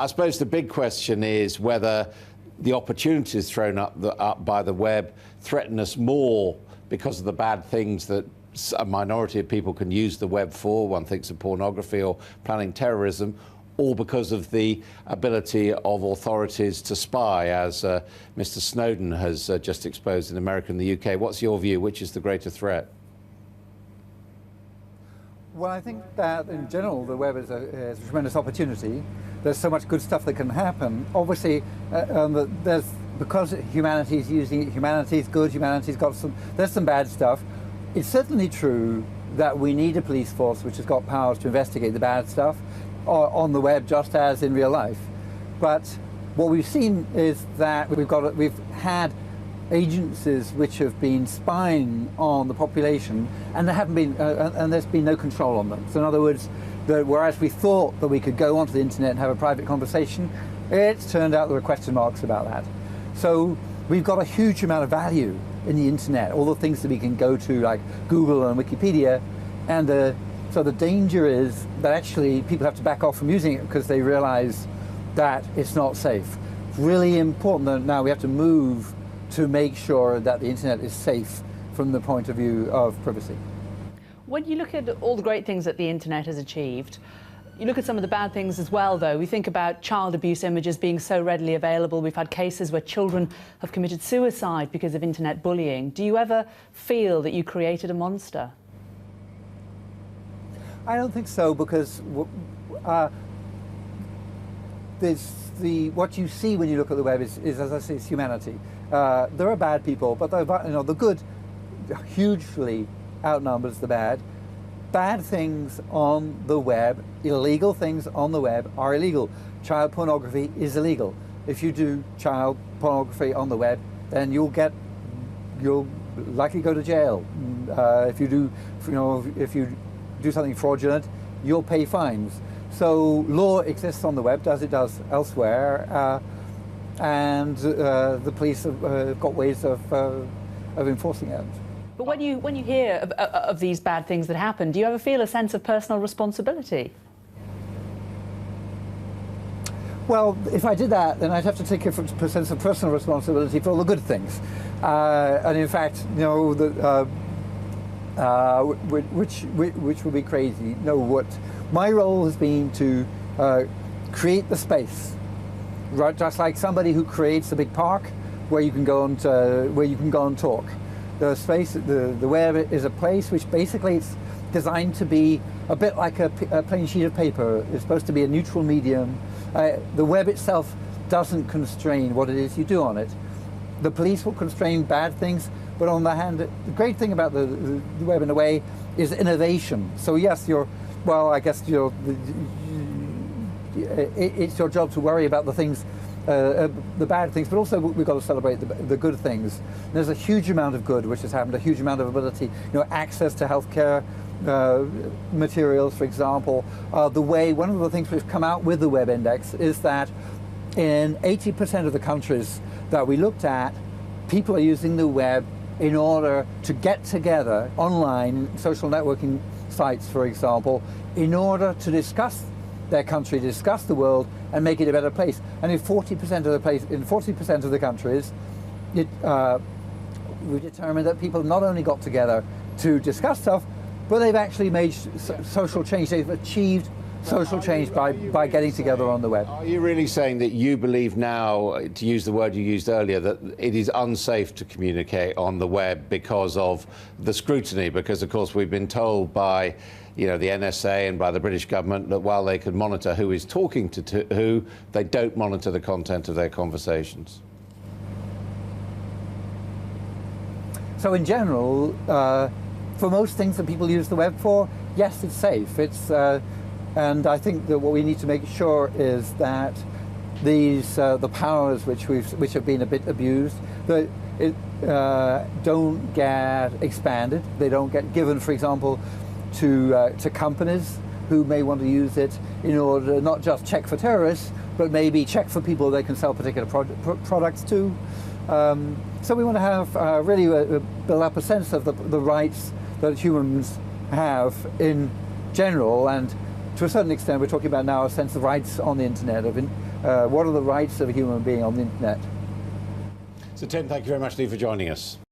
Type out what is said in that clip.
I suppose the big question is whether the opportunities thrown up by the web threaten us more because of the bad things that a minority of people can use the web for. One thinks of pornography or planning terrorism, or because of the ability of authorities to spy, as Mr. Snowden has just exposed in America and the UK. What's your view? Which is the greater threat? Well, I think that in general the web is a tremendous opportunity. There's so much good stuff that can happen. Obviously, because humanity's using it, humanity's good, humanity's got there's some bad stuff. It's certainly true that we need a police force which has got powers to investigate the bad stuff on the web, just as in real life. But what we've seen is that we've had agencies which have been spying on the population, and there haven't been, and there's been no control on them. So in other words, whereas we thought that we could go onto the internet and have a private conversation, it's turned out there were question marks about that. So we've got a huge amount of value in the internet, all the things that we can go to, like Google and Wikipedia, and so the danger is that actually people have to back off from using it because they realize that it's not safe. It's really important that now we have to move to make sure that the internet is safe from the point of view of privacy. When you look at all the great things that the internet has achieved, you look at some of the bad things as well, though. We think about child abuse images being so readily available. We've had cases where children have committed suicide because of internet bullying. Do you ever feel that you created a monster? I don't think so, because what you see when you look at the web is, as I say, it's humanity. There are bad people, but the good hugely outnumbers the bad. Bad things on the web, illegal things on the web are illegal. Child pornography is illegal. If you do child pornography on the web, then you'll likely go to jail. If you do something fraudulent, you'll pay fines. So law exists on the web, as it does elsewhere, and the police have got ways of enforcing it. But when you hear of these bad things that happen, do you ever feel a sense of personal responsibility? Well, if I did that, then I'd have to take a sense of personal responsibility for all the good things, and in fact, which would be crazy. No, what my role has been to create the space, right? Just like somebody who creates a big park where you can go and talk. The space, the web is a place which basically it's designed to be a bit like a plain sheet of paper. It's supposed to be a neutral medium. The web itself doesn't constrain what it is you do on it. The police will constrain bad things, but on the other hand, the great thing about the web in a way is innovation. So yes, I guess it's your job to worry about the things, the bad things, but also we've got to celebrate the good things. And there's a huge amount of good which has happened, a huge amount of ability, access to healthcare materials, for example. One of the things we've come out with the Web Index is that in 80% of the countries that we looked at, people are using the web in order to get together online, social networking sites, for example, in order to discuss their country, discuss the world, and make it a better place. And in 40% of the countries, we determined that people not only got together to discuss stuff, but they've actually made social change. They've achieved social change by getting together on the web. Are you really saying that you believe now, to use the word you used earlier, that it is unsafe to communicate on the web because of the scrutiny? Because, of course, we've been told by the NSA and by the British government that while they can monitor who is talking to who, they don't monitor the content of their conversations. So in general, for most things that people use the web for, yes, it's safe. And I think that what we need to make sure is that the powers which have been a bit abused, don't get expanded. They don't get given, for example, to companies who may want to use it in order not just check for terrorists, but maybe check for people they can sell particular products to. So we want to have really build up a sense of the rights that humans have in general, and to a certain extent, we're talking about now a sense of rights on the internet, what are the rights of a human being on the internet. So Tim, thank you very much indeed for joining us.